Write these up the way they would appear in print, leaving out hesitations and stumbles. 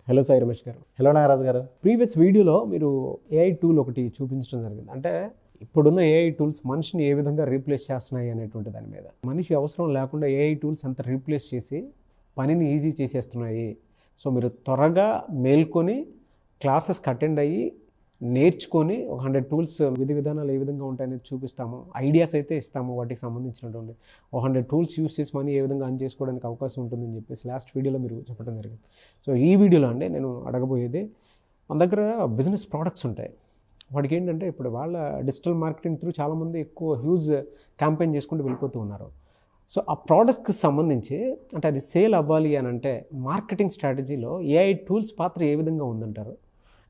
Hello Sai Ramesh గారు. Hello Nagaraju గారు. Previous వీడియోలో మీరు ఏఐ టూల్ ఒకటి చూపించడం జరిగింది. అంటే ఇప్పుడున్న ఏఐ టూల్స్ మనిషిని ఏ విధంగా రీప్లేస్ చేస్తున్నాయి అనేటువంటి దాని మీద. మనిషి అవసరం లేకుండా ఏఐ టూల్స్ ఎంత రీప్లేస్ చేసి పనిని ఈజీ చేసేస్తున్నాయి. సో మీరు త్వరగా మేల్కొని క్లాసెస్కి అటెండ్ అయ్యి నేర్చుకొని ఒక 100 టూల్స్ విధి విధానాలు ఏ విధంగా ఉంటాయనేది చూపిస్తాము. ఐడియాస్ అయితే ఇస్తాము వాటికి సంబంధించినటువంటి 100 టూల్స్ యూస్ చేసి మనీ ఏ విధంగా అర్న్ చేసుకోవడానికి అవకాశం ఉంటుందని చెప్పేసి లాస్ట్ వీడియోలో మీరు చెప్పడం జరిగింది. సో ఈ వీడియోలో అండి నేను అడగబోయేది, మన దగ్గర బిజినెస్ ప్రోడక్ట్స్ ఉంటాయి. వాటికి ఏంటంటే ఇప్పుడు వాళ్ళ డిజిటల్ మార్కెటింగ్ త్రూ చాలామంది ఎక్కువ హ్యూజ్ క్యాంపెయిన్ చేసుకుంటూ వెళ్ళిపోతూ ఉన్నారు. సో ఆ ప్రోడక్ట్స్కి సంబంధించి అంటే అది సేల్ అవ్వాలి అని అంటే మార్కెటింగ్ స్ట్రాటజీలో ఏఐ టూల్స్ పాత్ర ఏ విధంగా ఉందంటారు?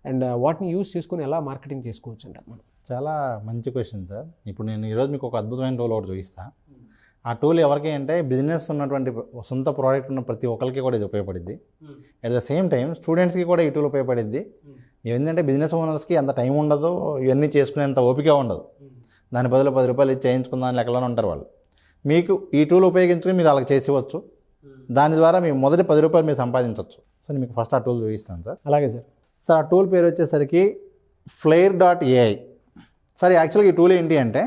అండ్ వాటిని యూస్ చేసుకుని ఎలా మార్కెటింగ్ చేసుకోవచ్చు అంటారు మనం? చాలా మంచి క్వశ్చన్ సార్. ఇప్పుడు నేను ఈరోజు మీకు ఒక అద్భుతమైన టూల్ ఒకటి చూపిస్తాను. ఆ టూల్ ఎవరికి అంటే బిజినెస్ ఉన్నటువంటి సొంత ప్రోడక్ట్ ఉన్న ప్రతి ఒక్కరికి కూడా ఇది ఉపయోగపడుద్ది. అట్ ద సేమ్ టైం స్టూడెంట్స్కి కూడా ఈ టూల్ ఉపయోగపడుద్ది. ఏంటంటే బిజినెస్ ఓనర్స్కి అంత టైం ఉండదు, ఇవన్నీ చేసుకునేంత ఓపిక ఉండదు. దాని బదులు 10 రూపాయలు ఇచ్చి చేయించుకుందాం లెక్కలోనే ఉంటారు వాళ్ళు. మీకు ఈ టూల్ ఉపయోగించుకుని మీరు వాళ్ళకి చేసివచ్చు. దాని ద్వారా మీ మొదటి 10 రూపాయలు మీరు సంపాదించవచ్చు. సో నేను మీకు ఫస్ట్ ఆ టూల్ చూపిస్తాను సార్. అలాగే సార్. సార్ ఆ టూల్ పేరు వచ్చేసరికి Flair.ai. సార్ యాక్చువల్గా ఈ టూల్ ఏంటి అంటే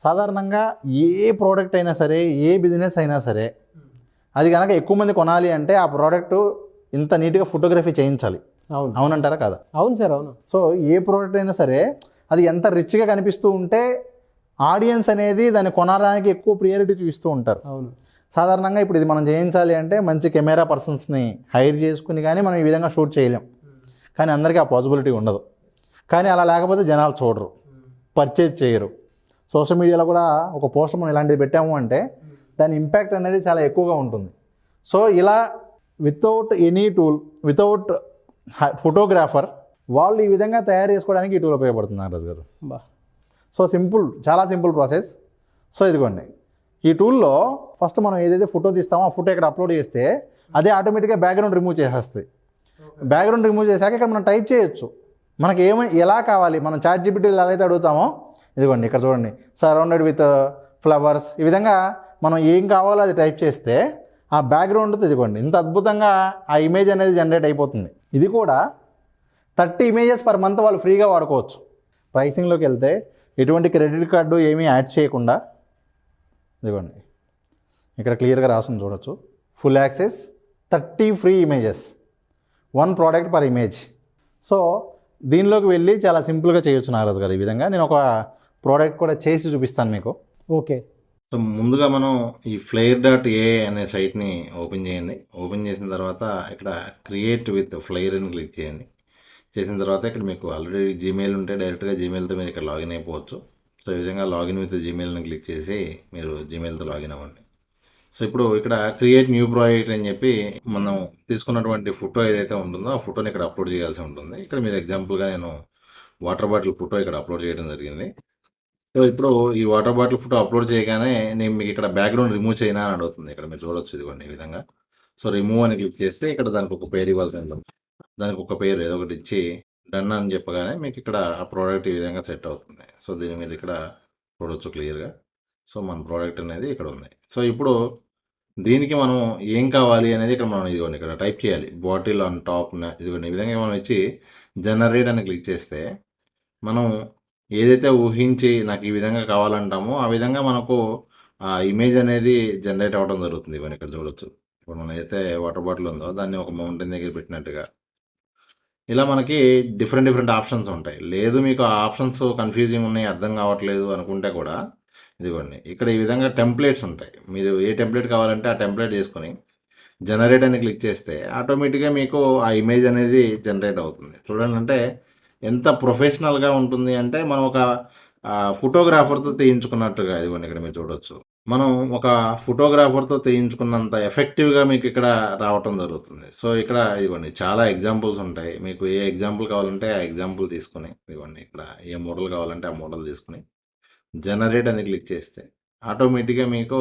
సాధారణంగా ఏ ప్రోడక్ట్ అయినా సరే, ఏ బిజినెస్ అయినా సరే, అది కనుక ఎక్కువ మంది కొనాలి అంటే ఆ ప్రోడక్ట్ ఇంత నీట్గా ఫోటోగ్రఫీ చేయించాలి. అవునంటారా కదా? అవును సార్, అవును. సో ఏ ప్రోడక్ట్ అయినా సరే అది ఎంత రిచ్గా కనిపిస్తూ ఉంటే ఆడియన్స్ అనేది దాన్ని కొనడానికి ఎక్కువ ప్రియారిటీ చూపిస్తూ ఉంటారు. అవును. సాధారణంగా ఇప్పుడు ఇది మనం చేయించాలి అంటే మంచి కెమెరా పర్సన్స్ని హైర్ చేసుకుని కానీ మనం ఈ విధంగా షూట్ చేయలేం. కానీ అందరికీ ఆ పాసిబిలిటీ ఉండదు. కానీ అలా లేకపోతే జనాలు చూడరు, పర్చేజ్ చేయరు. సోషల్ మీడియాలో కూడా ఒక పోస్టర్ మనం ఇలాంటిది పెట్టాము అంటే దాని ఇంపాక్ట్ అనేది చాలా ఎక్కువగా ఉంటుంది. సో ఇలా without any tool, without photographer వాళ్ళు ఈ విధంగా తయారు చేసుకోవడానికి ఈ టూల్ ఉపయోగపడుతుంది నాగరాజు గారు. సో సింపుల్, చాలా సింపుల్ ప్రాసెస్. సో ఇదిగోండి, ఈ టూల్లో ఫస్ట్ మనం ఏదైతే ఫోటో తీస్తామో ఆ ఫోటో ఇక్కడ అప్లోడ్ చేస్తే అదే ఆటోమేటిక్గా బ్యాక్గ్రౌండ్ రిమూవ్ చేసేస్తుంది. బ్యాక్గ్రౌండ్ రిమూవ్ చేశాక ఇక్కడ మనం టైప్ చేయొచ్చు. మనకి ఎలా కావాలి, మనం చాట్ జీపీటీలో ఎలాగైతే అడుగుతామో, ఇదిగోండి ఇక్కడ చూడండి, సరౌండెడ్ విత్ ఫ్లవర్స్, ఈ విధంగా మనం ఏం కావాలో అది టైప్ చేస్తే ఆ బ్యాక్గ్రౌండ్తో ఇదిగోండి ఇంత అద్భుతంగా ఆ ఇమేజ్ అనేది జనరేట్ అయిపోతుంది. ఇది కూడా 30 ఇమేజెస్ పర్ మంత్ వాళ్ళు ఫ్రీగా వాడుకోవచ్చు. ప్రైసింగ్లోకి వెళ్తే ఎటువంటి క్రెడిట్ కార్డు ఏమీ యాడ్ చేయకుండా ఇదిగోండి ఇక్కడ క్లియర్గా రాసుని చూడొచ్చు. Full access, 30 free images, 1 product per image. So దీనిలోకి వెళ్ళి చాలా సింపుల్గా చేయొచ్చు నాగరాజు గారు. ఈ విధంగా నేను ఒక ప్రోడక్ట్ కూడా చేసి చూపిస్తాను మీకు. ఓకే. సో ముందుగా మనం ఈ Flair.ai అనే సైట్ని ఓపెన్ చేయండి. ఓపెన్ చేసిన తర్వాత ఇక్కడ క్రియేట్ విత్ ఫ్లైర్ అని క్లిక్ చేయండి. చేసిన తర్వాత ఇక్కడ మీకు ఆల్రెడీ జీమెయిల్ ఉంటే డైరెక్ట్గా జీమెయిల్తో మీరు ఇక్కడ లాగిన్ అయిపోవచ్చు. సో ఈ విధంగా లాగిన్ విత్ జీమెయిల్ని క్లిక్ చేసి మీరు జీమెయిల్తో లాగిన్ అవ్వండి. సో ఇప్పుడు ఇక్కడ క్రియేట్ న్యూ ప్రాజెక్ట్ అని చెప్పి మనం తీసుకున్నటువంటి ఫోటో ఏదైతే ఉంటుందో ఆ ఫోటోని ఇక్కడ అప్లోడ్ చేయాల్సి ఉంటుంది. ఇక్కడ మీరు ఎగ్జాంపుల్గా నేను వాటర్ బాటిల్ ఫోటో ఇక్కడ అప్లోడ్ చేయడం జరిగింది. సో ఇప్పుడు ఈ వాటర్ బాటిల్ ఫోటో అప్లోడ్ చేయగానే నేను మీకు ఇక్కడ బ్యాక్గ్రౌండ్ రిమూవ్ చేయనా అని అడుగుతుంది. ఇక్కడ మీరు చూడొచ్చు ఇదిగోండి ఈ విధంగా. సో రిమూవ్ అని క్లిక్ చేస్తే ఇక్కడ దానికి ఒక పేరు ఇవ్వాల్సి ఉంటుంది. దానికి ఒక పేరు ఏదో ఒకటి ఇచ్చి డన్ అని చెప్పగానే మీకు ఇక్కడ ఆ ప్రోడక్ట్ ఈ విధంగా సెట్ అవుతుంది. సో దీని మీద ఇక్కడ చూడొచ్చు క్లియర్గా. సో మన ప్రోడక్ట్ అనేది ఇక్కడ ఉంది. సో ఇప్పుడు దీనికి మనం ఏం కావాలి అనేది ఇక్కడ మనం ఇదిగోండి ఇక్కడ టైప్ చేయాలి. బాటిల్ ఆన్ టాప్ ఇదిగోండి ఈ విధంగా మనం ఇచ్చి జనరేట్ అని క్లిక్ చేస్తే మనం ఏదైతే ఊహించి నాకు ఈ విధంగా కావాలంటామో ఆ విధంగా మనకు ఆ ఇమేజ్ అనేది జనరేట్ అవ్వడం జరుగుతుంది. ఇవన్నీ ఇక్కడ చూడొచ్చు. ఇప్పుడు మనం అయితే వాటర్ బాటిల్ ఉందో దాన్ని ఒక మౌంటైన్ దగ్గర పెట్టినట్టుగా ఇలా మనకి డిఫరెంట్ ఆప్షన్స్ ఉంటాయి. లేదు మీకు ఆ ఆప్షన్స్ కన్ఫ్యూజింగ్ ఉన్నాయి, అర్థం కావట్లేదు అనుకుంటే కూడా ఇదిగోండి ఇక్కడ ఈ విధంగా టెంప్లెట్స్ ఉంటాయి. మీరు ఏ టెంప్లెట్ కావాలంటే ఆ టెంప్లెట్ చేసుకొని జనరేట్ అని క్లిక్ చేస్తే ఆటోమేటిక్గా మీకు ఆ ఇమేజ్ అనేది జనరేట్ అవుతుంది. చూడండి అంటే ఎంత ప్రొఫెషనల్గా ఉంటుంది అంటే మనం ఒక ఫోటోగ్రాఫర్తో తీయించుకున్నట్టుగా ఇదిగోండి ఇక్కడ మీరు చూడొచ్చు. మనం ఒక ఫోటోగ్రాఫర్తో తీయించుకున్నంత ఎఫెక్టివ్గా మీకు ఇక్కడ రావటం జరుగుతుంది. సో ఇక్కడ ఇదిగోండి చాలా ఎగ్జాంపుల్స్ ఉంటాయి. మీకు ఏ ఎగ్జాంపుల్ కావాలంటే ఆ ఎగ్జాంపుల్ తీసుకొని ఇదిగోండి ఇక్కడ ఏ మోడల్ కావాలంటే ఆ మోడల్ తీసుకుని జనరేట్ అని క్లిక్ చేస్తే ఆటోమేటిక్గా మీకు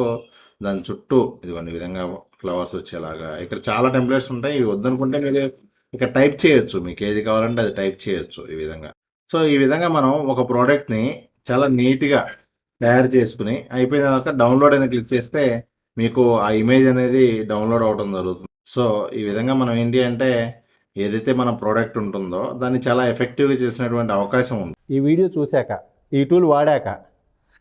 దాని చుట్టూ ఇదిగోండి ఈ విధంగా ఫ్లవర్స్ వచ్చేలాగా ఇక్కడ చాలా టెంప్లెట్స్ ఉంటాయి. ఇవి వద్దనుకుంటే మీరు ఇక్కడ టైప్ చేయొచ్చు, మీకు ఏది కావాలంటే అది టైప్ చేయొచ్చు ఈ విధంగా. సో ఈ విధంగా మనం ఒక ప్రోడక్ట్ని చాలా నీట్గా తయారు చేసుకుని అయిపోయిన తర్వాత డౌన్లోడ్ అని క్లిక్ చేస్తే మీకు ఆ ఇమేజ్ అనేది డౌన్లోడ్ అవడం జరుగుతుంది. సో ఈ విధంగా మనం ఏంటి అంటే ఏదైతే మన ప్రోడక్ట్ ఉంటుందో దాన్ని చాలా ఎఫెక్టివ్గా చేసినటువంటి అవకాశం ఉంది. ఈ వీడియో చూశాక, ఈ టూల్ వాడాక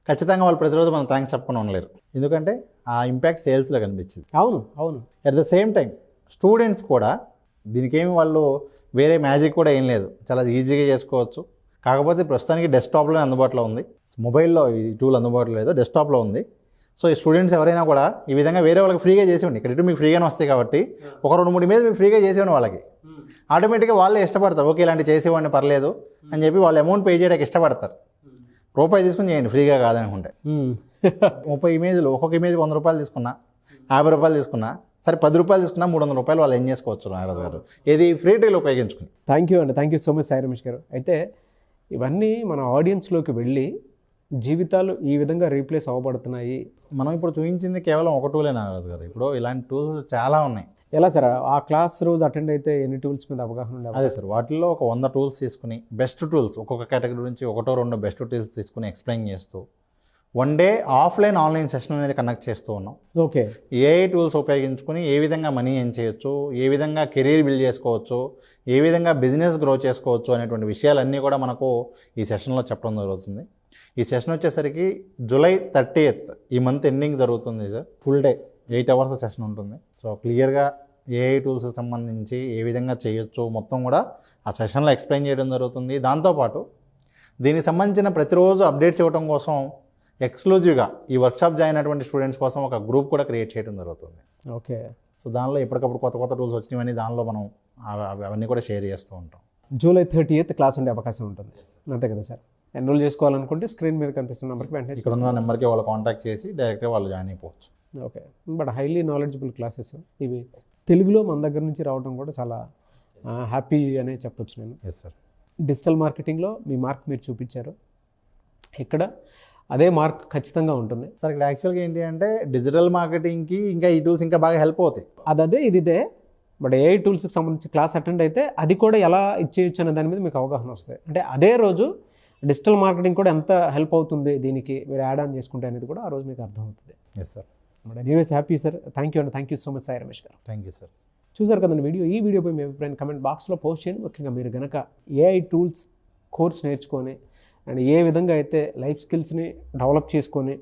ఖచ్చితంగా వాళ్ళు ప్రతిరోజు మనం థ్యాంక్స్ చెప్పకుండా ఉండలేరు. ఎందుకంటే ఆ ఇంపాక్ట్ సేల్స్లో కనిపించింది. అవును. At the same time students కూడా దీనికేమి వాళ్ళు వేరే మ్యాజిక్ కూడా ఏం లేదు, చాలా ఈజీగా చేసుకోవచ్చు. కాకపోతే ప్రస్తుతానికి డెస్క్టాప్లోనే అందుబాటులో ఉంది. మొబైల్లో ఈ టూల్ అందుబాటులో లేదు, డెస్క్టాప్లో ఉంది. సో ఈ స్టూడెంట్స్ ఎవరైనా కూడా ఈ విధంగా వేరే వాళ్ళకి ఫ్రీగా చేసేవాడి. ఇక్కడ ఇటు మీకు ఫ్రీగానే వస్తాయి కాబట్టి ఒక 2-3 ఇమేజ్ మీకు ఫ్రీగా చేసేవాడి వాళ్ళకి ఆటోమేటిక్గా వాళ్ళే ఇష్టపడతారు. ఓకే ఇలాంటి చేసేవాడిని పర్లేదు అని చెప్పి వాళ్ళు అమౌంట్ పే చేయడానికి ఇష్టపడతారు. రూపాయి తీసుకుని చేయండి ఫ్రీగా కాదనుకుంటే. 30 ఇమేజ్లు, ఒక్కొక్క ఇమేజ్ 100 రూపాయలు తీసుకున్నా, 50 రూపాయలు తీసుకున్నా, సరే 10 రూపాయలు తీసుకున్నా 300 రూపాయలు వాళ్ళు ఏం చేసుకోవచ్చు నాగరాజు గారు, ఏది ఫ్రీ ట్రైల్ ఉపయోగించుకుని. Thank you so much Sai Ramesh గారు. అయితే ఇవన్నీ మన ఆడియన్స్లోకి వెళ్ళి జీవితాలు ఈ విధంగా రీప్లేస్ అవ్వబడుతున్నాయి. మనం ఇప్పుడు చూపించింది కేవలం ఒక టూలే నాగరాజు గారు. ఇప్పుడు ఇలాంటి టూల్స్ చాలా ఉన్నాయి. ఎలా సార్ ఆ క్లాస్ రోజు అటెండ్ అయితే ఎన్ని టూల్స్ మీద అవగాహన ఉండే? అదే సార్, వాటిల్లో ఒక 100 టూల్స్ తీసుకుని బెస్ట్ టూల్స్ ఒక్కొక్క కేటగిరీ నుంచి 1-2 బెస్ట్ టూల్స్ తీసుకుని ఎక్స్ప్లెయిన్ చేస్తూ 1 డే ఆఫ్లైన్ ఆన్లైన్ సెషన్ అనేది కండక్ట్ చేస్తూ ఉన్నాం. ఓకే. ఏఐ టూల్స్ ఉపయోగించుకుని ఏ విధంగా మనీ ఎర్న్ చేయొచ్చు, ఏ విధంగా కెరీర్ బిల్డ్ చేసుకోవచ్చు, ఏ విధంగా బిజినెస్ గ్రో చేసుకోవచ్చు అనేటువంటి విషయాలన్నీ కూడా మనకు ఈ సెషన్లో చెప్పడం జరుగుతుంది. ఈ సెషన్ వచ్చేసరికి జూలై 30th ఈ మంత్ ఎండింగ్ జరుగుతుంది sir. Full day 8 hours session ఉంటుంది. సో క్లియర్గా ఏఐ టూల్స్ సంబంధించి ఏ విధంగా చేయొచ్చు మొత్తం కూడా ఆ సెషన్లో ఎక్స్ప్లెయిన్ చేయడం జరుగుతుంది. దాంతోపాటు దీనికి సంబంధించిన ప్రతిరోజు అప్డేట్స్ ఇవ్వడం కోసం ఎక్స్క్లూజివ్గా ఈ వర్క్షాప్ జాయిన్ అయినటువంటి స్టూడెంట్స్ కోసం ఒక గ్రూప్ కూడా క్రియేట్ చేయడం జరుగుతుంది. ఓకే. సో దానిలో ఎప్పటికప్పుడు కొత్త టూల్స్ వచ్చినవన్నీ దానిలో మనం అవన్నీ కూడా షేర్ చేస్తూ ఉంటాం. జూలై 30th క్లాస్ ఉండే అవకాశం ఉంటుంది, అంతే కదా సార్? ఎన్రోల్ చేసుకోవాలనుకుంటే స్క్రీన్ మీద కనిపిస్తున్న నెంబర్కి వెంటనే ఇక్కడ ఉన్న నెంబర్కి వాళ్ళు కాంటాక్ట్ చేసి డైరెక్ట్గా వాళ్ళు జాయిన్ అయిపోవచ్చు. Okay. But highly knowledgeable classes ఇవి. తెలుగులో మన దగ్గర నుంచి రావడం కూడా చాలా హ్యాపీ అనే చెప్పొచ్చు నేను. Yes sir. డిజిటల్ మార్కెటింగ్లో మీ మార్క్ మీరు చూపించారు, ఇక్కడ అదే మార్క్ ఖచ్చితంగా ఉంటుంది సార్. ఇక్కడ యాక్చువల్గా ఏంటి అంటే డిజిటల్ మార్కెటింగ్కి ఇంకా ఈ టూల్స్ ఇంకా బాగా హెల్ప్ అవుతాయి. అదే ఇదే. బట్ ఏఐ టూల్స్కి సంబంధించి క్లాస్ అటెండ్ అయితే అది కూడా ఎలా ఇచ్చేయచ్చు అనే దాని మీద మీకు అవగాహన వస్తుంది. అంటే అదే రోజు డిజిటల్ మార్కెటింగ్ కూడా ఎంత హెల్ప్ అవుతుంది దీనికి మీరు యాడ్ ఆన్ చేసుకుంటే అనేది కూడా ఆ రోజు మీకు అర్థమవుతుంది. Yes sir. But anyways happy sir. Thank you so much Sai Ramesh garu. Thank you sir. చూసారు కదండి వీడియో. ఈ వీడియోపై మీ అభిప్రాయం కమెంట్ బాక్స్లో పోస్ట్ చేయండి. ముఖ్యంగా మీరు కనుక ఏఐ టూల్స్ కోర్స్ నేర్చుకొని అండ్ ఏ విధంగా అయితే లైఫ్ స్కిల్స్ని డెవలప్ చేసుకొని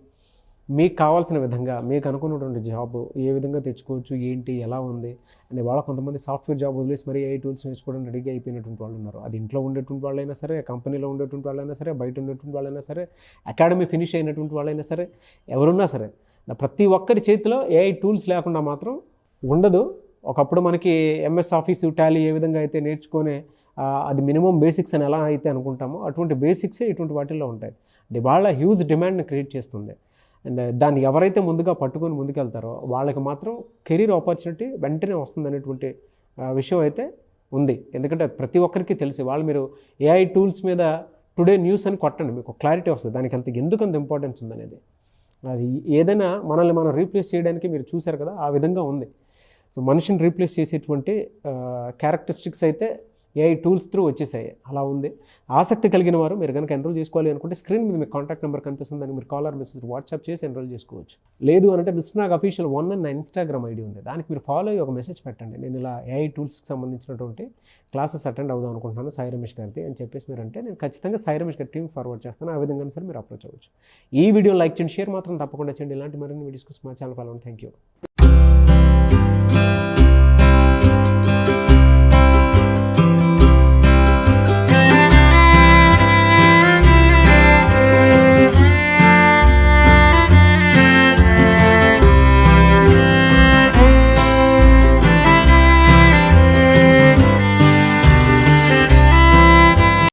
మీకు కావాల్సిన విధంగా మీకు అనుకున్నటువంటి జాబ్ ఏ విధంగా తెచ్చుకోవచ్చు, ఏంటి, ఎలా ఉంది అని వాళ్ళ కొంతమంది సాఫ్ట్వేర్ జాబ్ వదిలేసి మరి ఏఐ టూల్స్ నేర్చుకోవడానికి రెడీగా అయిపోయినటువంటి వాళ్ళు ఉన్నారు. అది ఇంట్లో ఉండేటువంటి వాళ్ళైనా సరే, కంపెనీలో ఉండేటువంటి వాళ్ళైనా సరే, బయట ఉండేటువంటి వాళ్ళైనా సరే, అకాడమీ ఫినిష్ అయినటువంటి వాళ్ళైనా సరే, ఎవరున్నా సరే ప్రతి ఒక్కరి చేతిలో ఏఐ టూల్స్ లేకుండా మాత్రం ఉండదు. ఒకప్పుడు మనకి ఎంఎస్ ఆఫీస్, టాలీ ఏ విధంగా అయితే నేర్చుకొని అది మినిమం బేసిక్స్ అని ఎలా అయితే అనుకుంటామో అటువంటి బేసిక్సే ఇటువంటి వాటిల్లో ఉంటాయి. అది వాళ్ళ హ్యూజ్ డిమాండ్ని క్రియేట్ చేస్తుంది. అండ్ దాన్ని ఎవరైతే ముందుగా పట్టుకొని ముందుకెళ్తారో వాళ్ళకి మాత్రం కెరీర్ ఆపర్చునిటీ వెంటనే వస్తుంది అనేటువంటి విషయం అయితే ఉంది. ఎందుకంటే ప్రతి ఒక్కరికి తెలిసి వాళ్ళు మీరు ఏఐ టూల్స్ మీద టుడే న్యూస్ అని కొట్టండి, మీకు క్లారిటీ వస్తుంది దానికి ఎందుకంత ఇంపార్టెన్స్ ఉందనేది. అది ఏదైనా మనల్ని మనం రీప్లేస్ చేయడానికి మీరు చూశారు కదా, ఆ విధంగా ఉంది. సో మనిషిని రీప్లేస్ చేసేటువంటి క్యారెక్టరిస్టిక్స్ అయితే ఏఐ టూల్స్ త్రూ వచ్చేసాయి, అలా ఉంది. ఆసక్తి కలిగిన వారు మీరు కనుక ఎన్రోల్ చేసుకోవాలి అనుకుంటే స్క్రీన్ మీద మీకు కాంటాక్ట్ నెంబర్ కనిపిస్తుంది, దానికి మీరు కాల్ ఆర్ మెసేజ్ వాట్సాప్ చేసి ఎన్రోల్ చేసుకోవచ్చు. లేదు అంటే మిస్నాగ్ అఫీషియల్ 1 అని నా ఇన్స్టాగ్రామ్ ఐడి ఉంది, దానికి మీరు ఫాలో అయ్యి ఒక మెసేజ్ పెట్టండి, నేను ఇలా ఏఐ టూల్స్కి సంబంధించినటువంటి క్లాసెస్ అటెండ్ అవుదాం అనుకుంటున్నాను సాయి రమేష్ గారిది అని చెప్పేసి మీరు అంటే నేను ఖచ్చితంగా సాయి రమేష్ గారి టీమ్ ఫార్వర్డ్ చేస్తాను. ఆ విధంగా సరే మీరు అప్రోచ్ అవ్వచ్చు. ఈ వీడియో లైక్ చేయండి, షేర్ మాత్రం తప్పకుండా చేయండి. ఇలాంటి మరిన్ని వీడియోస్ కోసం మా ఛానల్ ఫాలో అవ్వండి. Thank you.